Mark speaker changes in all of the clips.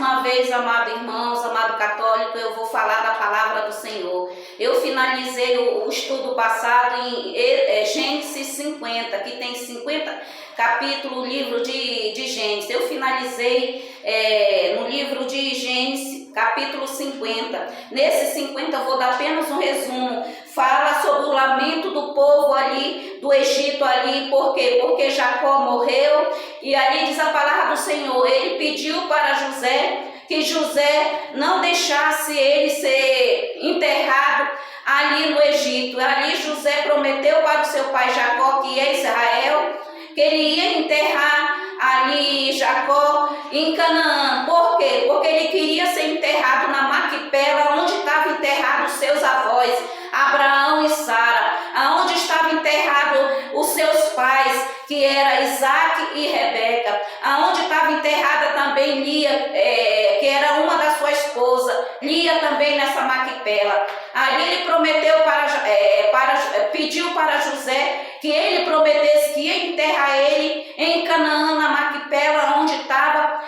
Speaker 1: uma vez, amado irmãos, amado católico, eu vou falar da palavra do Senhor. Eu finalizei o estudo passado em Gênesis 50, que tem 50 capítulos, livro de Gênesis. Eu finalizei no livro de Gênesis, capítulo 50. Nesse 50 eu vou dar apenas um resumo. Fala sobre o lamento do povo ali, do Egito ali. Por quê? Porque Jacó morreu. E ali diz a palavra do Senhor, ele pediu para José que José não deixasse ele ser enterrado ali no Egito. Ali José prometeu para o seu pai Jacó, que é Israel, que ele ia enterrar ali Jacó em Canaã. Por quê? Porque ele queria ser enterrado na Maquipela, onde estavam enterrados seus avós, Abraão e Sara, aonde estavam enterrados os seus pais, que era Isaac e Rebeca, aonde estava enterrada também Lia, que era uma da sua esposa, Lia também nessa Maquipela. Ali ele prometeu pediu para José que ele prometesse que ia enterrar ele em Canaã, na Maquipela, onde estavam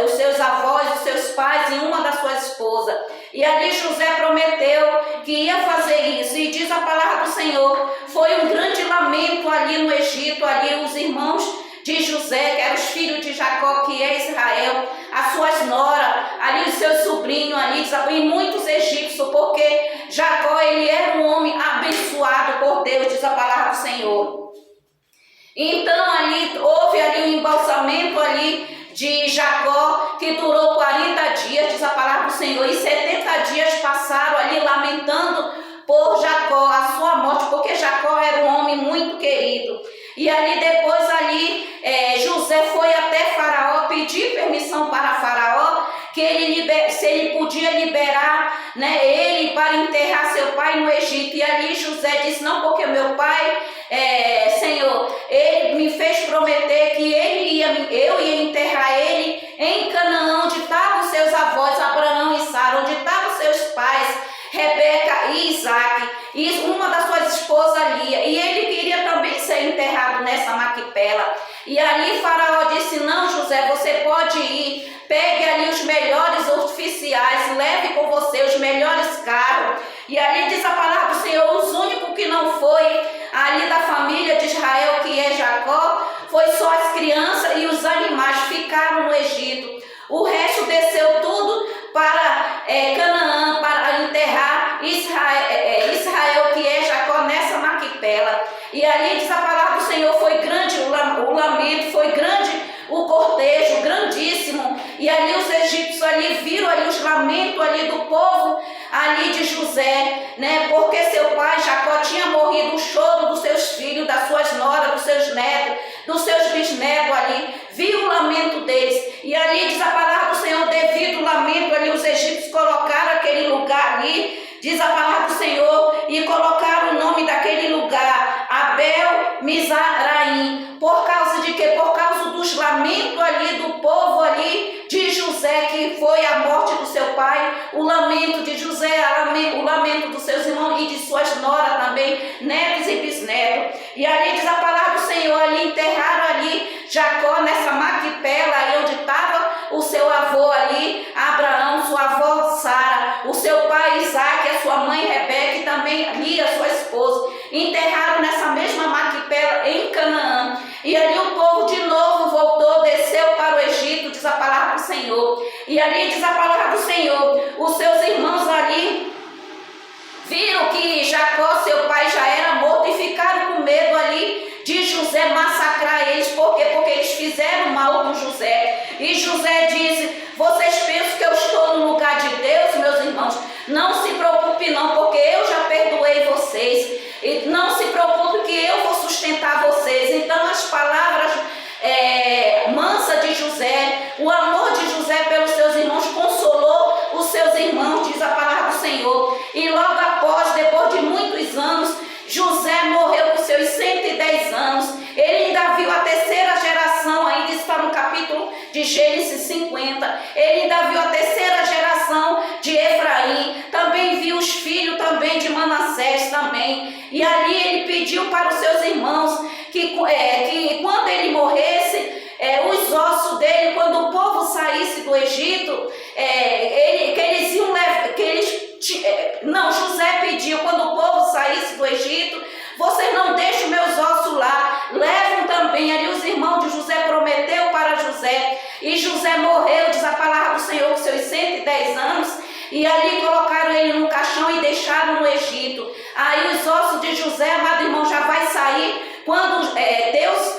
Speaker 1: os seus avós, os seus pais e uma das suas esposas. E ali José prometeu que ia fazer isso. E diz a palavra do Senhor, foi um grande lamento ali no Egito, ali os irmãos de José, que eram os filhos de Jacó, que é Israel, as suas noras, ali os seus sobrinhos, ali, e muitos egípcios, porque Jacó, ele era um homem abençoado por Deus, diz a palavra do Senhor. Então ali, houve ali um embalsamento ali de Jacó, que durou 40 dias, diz a palavra do Senhor, e 70 dias passaram ali lamentando por Jacó, a sua morte, porque Jacó era um homem muito querido. E ali depois José foi até Faraó, pedir permissão para Faraó, que se ele podia liberar ele para enterrar seu pai no Egito. E ali José disse, não, porque meu pai, Senhor, ele me fez prometer que eu ia enterrar ele em Canaã, onde estavam seus avós, Abraão e Sara, onde estavam seus pais, Rebeca e Isaac, e uma das suas esposas Lia, e ele queria também ser enterrado nessa Maquipela. E ali Faraó disse, não, José, você pode ir, pegue ali os melhores oficiais, leve com você os melhores carros. E ali diz a palavra do Senhor, os únicos que não foi ali da família de Israel, que é Jacó, foi só as crianças e os animais ficaram no Egito. O resto desceu tudo para Canaã, para enterrar Israel, que é Jacó, nessa Maquipela. E ali diz a palavra do Senhor, foi grande o lamento, foi grande o cortejo, grandíssimo. E ali os egípcios ali viram ali os lamentos ali do povo ali de José, porque seu pai Jacó tinha morrido, o choro dos seus filhos, das suas noras, dos seus netos, dos seus bisnetos ali, viu o lamento deles. E ali diz a palavra do Senhor, devido ao lamento ali, os egípcios colocaram aquele lugar ali, diz a palavra do Senhor, e colocaram o nome daquele lugar, Abel Mizraim. Por causa de quê? Por causa dos lamentos ali do povo ali de José, que foi a morte do seu pai, o lamento de José, o lamento dos seus irmãos e de suas noras também, netos e bisnetos. E ali diz a palavra do Senhor, ali enterraram ali Jacó nessa Maquipela, aí onde estava o seu avô ali, Abraão, sua avó Sara, o seu pai Isaac, a sua mãe Rebeca e também Lia, sua esposa, enterraram nessa mesma Maquipela em Canaã. E ali o povo de novo voltou, desceu para o Egito, diz a palavra do Senhor. E ali diz a palavra do Senhor, os seus irmãos ali viram que Jacó, seu pai, já era morto e ficaram com medo ali de José massacrar eles. Por quê? Porque eles fizeram mal com José. E José disse, vocês pensam que eu estou no lugar de Deus, meus irmãos? Não se preocupe não, porque eu já perdoei vocês. E não se preocupe que eu vou sustentar vocês. Então as palavras mansas de José, o amor de José pelos seus irmãos consolou os seus irmãos, diz a palavra do Senhor. E logo após, depois de muitos anos, José morreu com seus 110 anos. Ele ainda viu a terceira geração, ainda está no capítulo de Gênesis 50. Ele ainda viu a terceira geração de Efraim. Também viu os filhos também de Manassés também. E ali ele pediu para os seus irmãos que quando ele morresse, os ossos dele, quando o povo saísse saísse do Egito, José pediu, quando o povo saísse do Egito, vocês não deixem meus ossos lá, levam também. Ali os irmãos de José prometeu para José, e José morreu, diz a palavra do Senhor, com seus 110 anos, e ali colocaram ele no caixão e deixaram no Egito. Aí os ossos de José, amado irmão, já vai sair quando Deus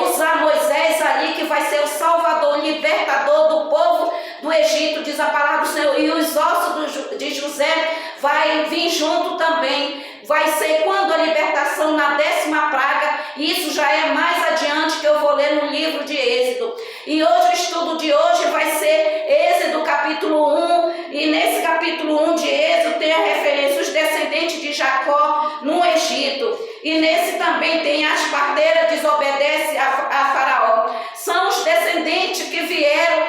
Speaker 1: usar Moisés ali, que vai ser o salvador, o libertador do povo do Egito, diz a palavra do Senhor, e os ossos de José vai vir junto também. Vai ser quando a libertação na 10ª praga, isso já é mais adiante que eu vou ler no livro de Êxodo. E hoje o estudo de hoje vai ser Êxodo capítulo 1, e nesse capítulo 1 de Êxodo tem a referência os descendentes de Jacó no Egito. E nesse também tem as parteiras desobedecem a Faraó. São os descendentes que vieram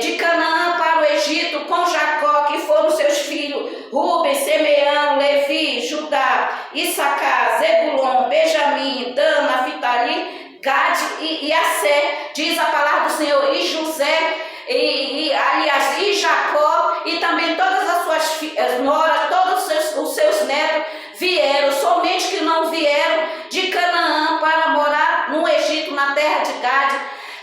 Speaker 1: de Canaã para o Egito com Jacó, que foram seus filhos, Rubem, Simeão, Levi, Judá, Issacar, Zebulon, Benjamim, Dan, Naphtali, Gade e Assé, diz a palavra do Senhor, e José, e Jacó, e também todas as suas noras, todos os seus netos vieram, somente que não vieram de Canaã para morar no Egito, na terra de Gade,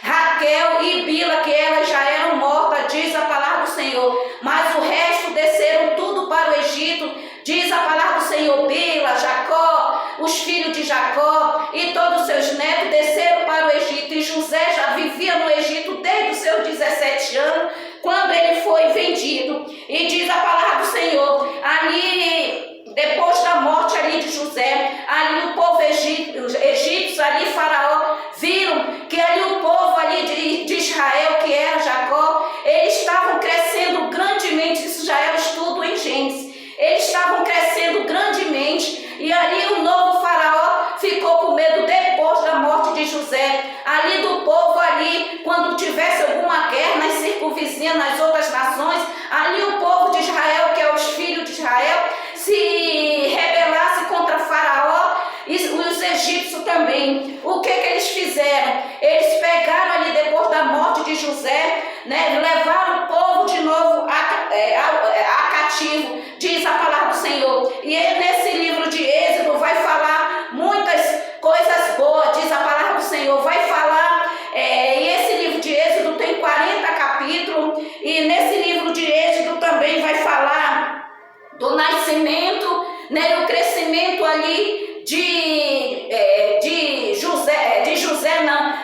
Speaker 1: Raquel e Bila, que elas já eram mortas, diz a palavra do Senhor, mas o resto desceram tudo para o Egito, diz a palavra do Senhor. Bila, Jacó, os filhos de Jacó e todos os seus netos desceram para o Egito, e José já vivia no Egito desde os seus 17 anos, quando ele foi vendido. E diz a palavra do Senhor, ali, depois da morte ali de José, ali o povo egípcio, ali Faraó, viram que ali o povo ali de Israel, que era Jacó, eles estavam crescendo grandemente. Isso já é o estudo em Gênesis. Eles estavam crescendo grandemente, e ali o novo Faraó ficou com medo depois da morte de José, ali do povo ali, quando tivesse alguma guerra nas circunvizinhas, nas outras nações, ali o povo de Israel, que é os filhos de Israel, se rebelasse contra Faraó, e os egípcios também. O que eles fizeram? Eles pegaram ali depois da morte de José, levaram o povo de novo a cativo, diz a palavra do Senhor. E nesse livro de Êxodo vai falar muitas coisas boas, diz a palavra do Senhor. Vai falar, e esse livro de Êxodo tem 40 capítulos, e nesse livro de Êxodo também vai falar do nascimento, o crescimento ali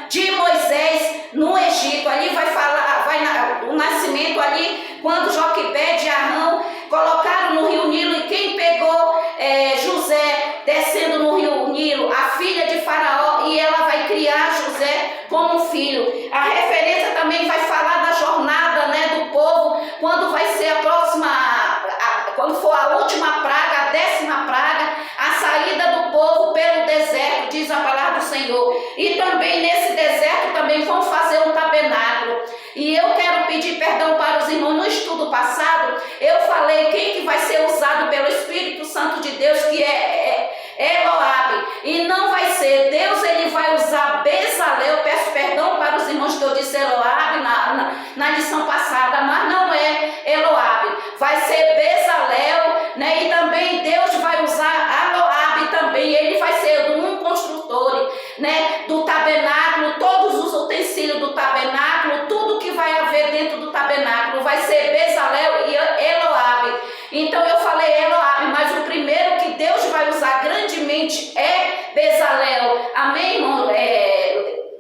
Speaker 1: de Moisés no Egito. Ali vai falar, o nascimento ali, quando Joquebede e Arão colocaram no rio Nilo, e quem pegou José descendo no rio Nilo, a filha de Faraó, e ela vai criar José como filho. A referência também vai falar da jornada do povo, quando vai ser a próxima, quando for a última praga, a 10ª praga, a saída do povo pelo deserto, diz a palavra do Senhor. E também nesse deserto também vão fazer um tabernáculo. E eu quero pedir perdão para os irmãos. No estudo passado, eu falei quem que vai ser usado pelo Espírito Santo de Deus, que é Eloabe. E não vai ser. Deus, ele vai usar Bezalel. Peço perdão para os irmãos que eu disse Eloabe na lição passada, mas não é Eloabe. Vai ser Bezalel, e também Deus vai usar Eloabe também. Ele vai ser um construtor, do tabernáculo, todos os utensílios do tabernáculo, tudo que vai haver dentro do tabernáculo vai ser Bezalel e Eloabe. Então eu falei Eloabe, mas o primeiro que Deus vai usar grandemente é Bezalel. Amém, irmão?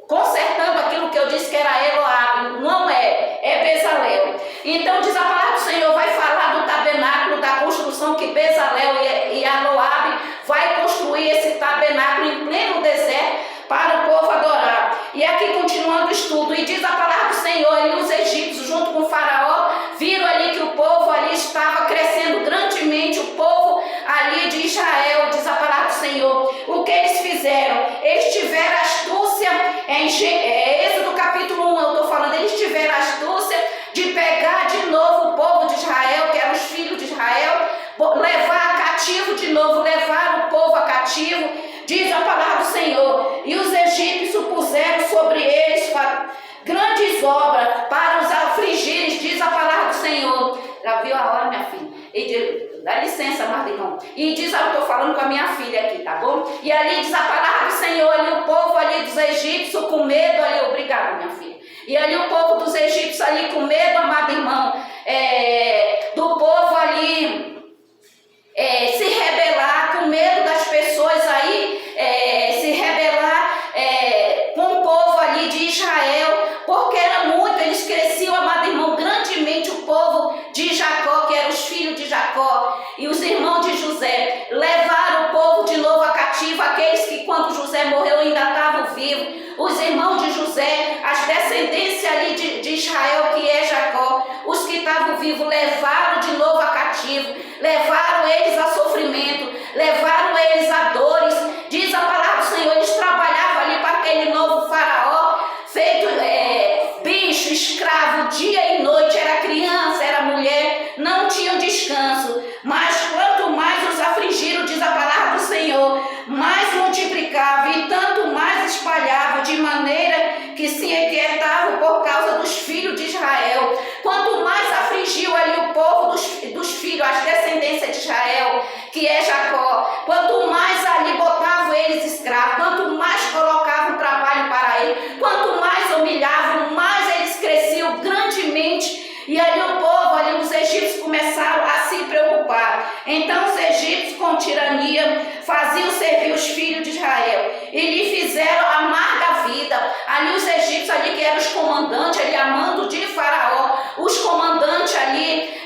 Speaker 1: Consertando aquilo que eu disse que era Eloabe, não é Bezalel. Então diz a palavra do Senhor, vai falar do tabernáculo, da construção que Bezalel e Eloabe vai construir esse tabernáculo em pleno deserto para o povo adorar. E aqui continuando o estudo, e diz a palavra do Senhor, e os egípcios junto com o Faraó viram ali que o povo ali estava crescendo grandemente, o povo ali de Israel, diz a palavra do Senhor. O que eles fizeram? Eles tiveram astúcia, Êxodo capítulo 1 eu estou falando, eles tiveram astúcia de pegar de novo o povo de Israel, que eram os filhos de Israel, levar cativo de novo, levar o povo a cativo, diz a palavra do Senhor. E os egípcios puseram sobre eles grandes obras para os afligir, diz a palavra do Senhor. Já viu a hora, minha filha? Dá licença, amado irmão. E diz, eu estou falando com a minha filha aqui, tá bom? E ali diz a palavra do Senhor, ali o povo ali dos egípcios com medo ali, obrigado, minha filha. E ali o povo dos egípcios ali com medo, amado irmão, do povo ali se rebelar, com medo das pessoas aí se rebelar com o povo ali de Israel, porque era muito, eles cresciam, amado irmão, grandemente o povo de Jacó, que eram os filhos de Jacó, e os irmãos de José, levaram o povo de novo a cativo, aqueles que quando José morreu ainda estavam vivos, os irmãos de José, as descendências ali de Israel, que é Jacó, os que estavam vivos, levaram de novo a cativo, levaram eles a sofrimento, levaram eles a dores, diz a palavra do Senhor, eles trabalhavam ali para aquele novo faraó, feito bicho, escravo, dia e noite, era criança, era mulher, não tinham descanso, mas quanto mais os afligiram, diz a palavra do Senhor, mais multiplicava e tanto mais espalhava, de maneira que se inquietavam por causa dos filhos de Israel. Quanto mais afligiu ali o povo dos filhos, as descendências de Israel, que é Jacó, quanto mais ali botavam eles escravos, quanto mais colocavam trabalho para eles, quanto mais humilhavam, mais eles cresciam grandemente. E ali o povo, ali os egípcios começaram a se preocupar. Então os egípcios com tirania faziam servir os filhos de Israel e lhe fizeram amarga vida. Ali os egípcios ali que eram os comandantes ali a mando de Faraó, os comandantes ali,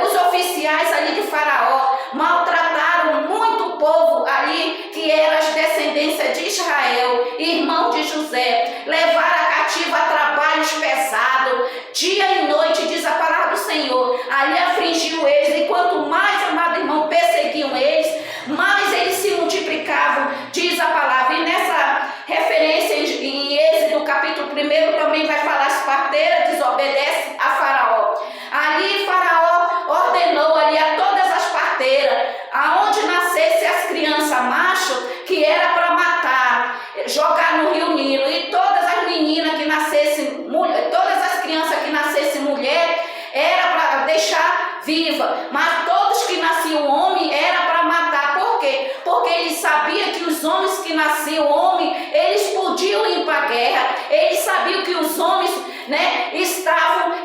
Speaker 1: os oficiais ali de Faraó, maltrataram muito o povo ali que eram as descendências de Israel, irmão de José, levaram a cativo a trabalhos pesados, dia e noite, diz a palavra do Senhor, ali afligiu eles, e quanto mais, amado irmão, perseguiam eles, mais eles se multiplicavam, diz a palavra. E nessa referência em Êxodo capítulo 1 também vai falar: as parteiras desobedecem a Faraó. Ali Faraó ordenou ali a todas as parteiras, aonde nascesse as crianças macho, que era para matar, jogar no rio Nilo, e todas as meninas que nascessem, todas as crianças que nascessem mulher, era para deixar viva, mas todos que nasciam homem era para matar. Por quê? Porque eles sabiam que os homens que nasciam homem, eles podiam ir para a guerra, eles sabiam que os homens,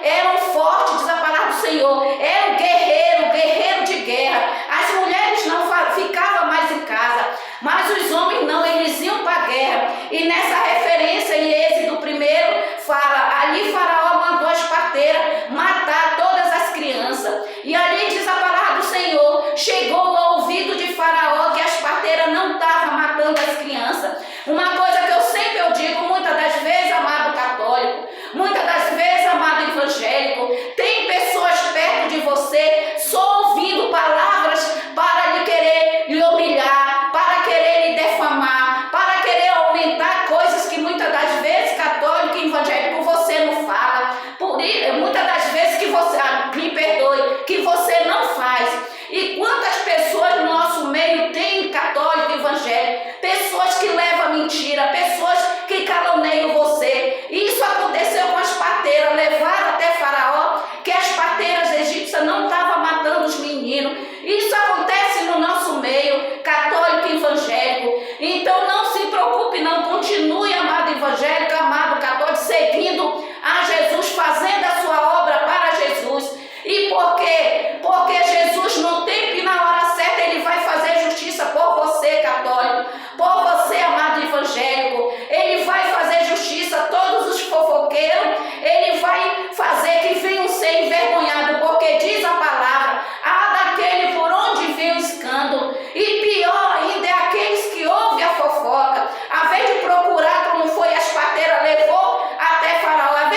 Speaker 1: eram fortes, diz a palavra do Senhor, eram guerreiro de guerra. As mulheres não ficavam mais em casa, mas os homens não, eles iam para a guerra. E nessa referência em Êxodo 1 fala, ali Faraó mandou as parteiras matar todas as crianças. E ali diz a palavra do Senhor, chegou ao ouvido de Faraó que as parteiras não estavam matando as crianças. Uma coisa que eu sempre digo, muitas das vezes, amado católico, muitas das vezes, amado evangélico, tem pessoas perto de você só ouvindo palavras para lhe querer lhe humilhar, para querer lhe defamar, para querer aumentar coisas que muitas das vezes, católico e evangélico, você não fala. Muitas das vezes que você, me perdoe, que você não faz. E quantas pessoas no nosso meio tem, católico e evangélico, pessoas que levam mentira, pessoas que caluniam você. Isso aconteceu com as parteiras, levaram até Faraó, que as parteiras egípcias não estavam matando os meninos. Isso acontece no nosso meio, católico e evangélico. Então não se preocupe, não, continue, amado evangélico, amado católico, seguindo a Jesus, fazendo a sua obra para Jesus. E por quê? Porque Jesus, no tempo e na hora certa, Ele vai fazer justiça por você, católico, por você, amado evangélico. Ele vai fazer justiça a todos os fofoqueiros. Ele vai fazer que venham ser envergonhados, porque diz a palavra, há daquele por onde vem o escândalo. E pior ainda é aqueles que ouvem a fofoca. A vez de procurar como foi as parteiras, levou até Faraó,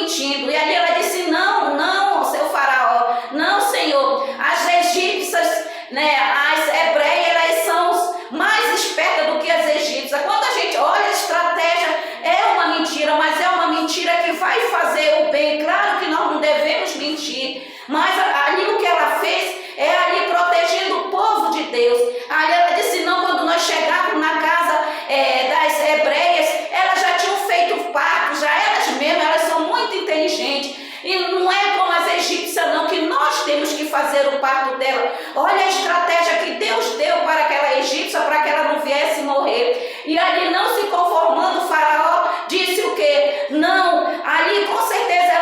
Speaker 1: mentindo. E ali ela disse: não, não, seu faraó, não, Senhor, as egípcias, né, as hebreias, elas são mais espertas do que as egípcias. Quando a gente olha a estratégia, é uma mentira, mas é uma mentira que vai fazer o bem. Claro que nós não devemos mentir, mas ali o que ela fez é ali protegendo o povo de Deus. Ali ela disse: não, quando nós chegávamos na casa das hebreias, elas já tinham feito parto, já elas mesmas, elas são muito inteligentes. E não é como as egípcias não, que nós temos que fazer o parto dela. Olha a estratégia que Deus deu para aquela egípcia, para que ela não viesse morrer. E ali, não se conformando, o faraó disse o quê? Não, ali com certeza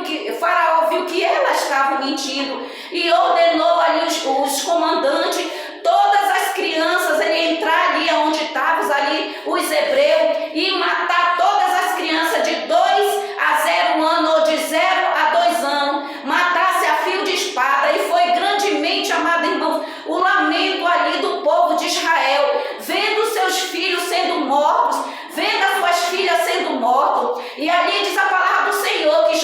Speaker 1: o faraó viu que elas estavam mentindo e ordenou ali os comandantes, todas as crianças, ele entrar ali onde estavam ali os hebreus e matar todas as crianças de 2 a 0 anos ou de 0 a 2 anos, matasse a fio de espada. E foi grandemente, amado irmão, o lamento ali do povo de Israel, vendo seus filhos sendo mortos, vendo as suas filhas sendo mortas. E ali diz a palavra do Senhor que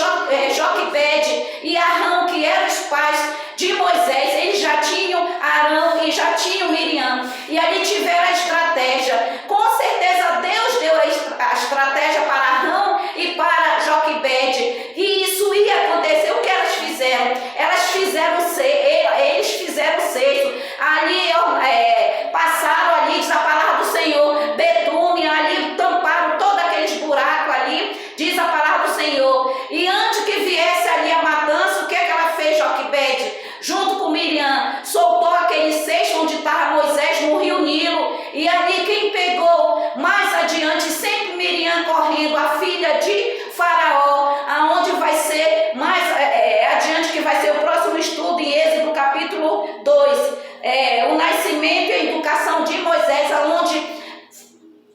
Speaker 1: Joquebede e Arão, que eram os pais de Moisés, eles já tinham Arão e já tinham Miriam, e ali tiveram a estratégia. Com certeza Deus deu a estratégia para Arão e para Joquebede, e isso ia acontecer. O que elas fizeram? Eles fizeram cesto, ali passaram ali, diz a palavra do Senhor, betume, ali tamparam todos aqueles buracos ali, diz a palavra do Senhor. E antes que viesse ali a matança, o que ela fez, Joquebede? Junto com Miriam, soltou aquele cesto onde estava Moisés no rio Nilo. E ali quem pegou mais adiante, sempre Miriam correndo, a filha de Faraó, aonde vai ser mais adiante, que vai ser o próximo estudo em Êxodo capítulo 2, o nascimento e a educação de Moisés, aonde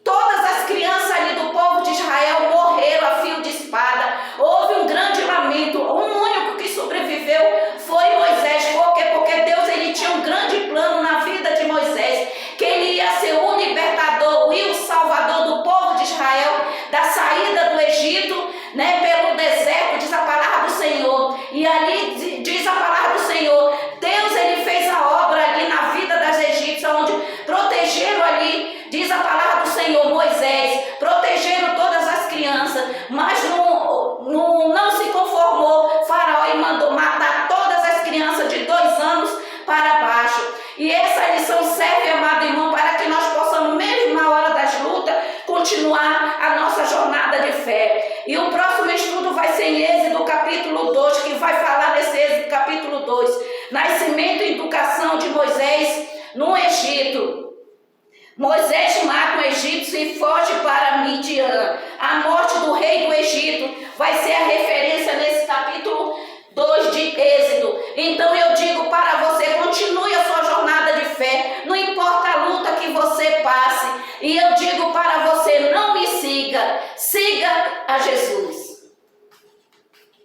Speaker 1: todas as crianças ali do povo de Israel morreram a fio de espada. Houve um grande lamento. O único que sobreviveu foi Moisés. Por quê? Porque Deus, ele tinha um grande plano na vida de Moisés, que ele ia ser o libertador e o salvador do povo de Israel, da saída do Egito, né, pelo deserto, diz a palavra do Senhor. E ali diz a palavra do Senhor, Deus, ele fez a obra ali na vida das egípcias, onde protegeram ali, diz a palavra do Senhor, Moisés, protegeram todas as crianças, mas não se conformou Faraó e mandou matar todas as crianças de 2 anos para baixo. E essa lição serve, amado irmão, para que nós possamos, mesmo na hora das lutas, continuar a nossa jornada de fé. E o próximo estudo vai ser em Êxodo capítulo 2, que vai falar nesse Êxodo capítulo 2, nascimento e educação de Moisés no Egito. Moisés mata o egípcio e foge para Midian. A morte do rei do Egito vai ser a referência nesse capítulo 2 de Êxodo. Então eu digo para você, continue a sua jornada de fé, não importa a luta que você passe. E eu digo para você, não me siga, siga a Jesus.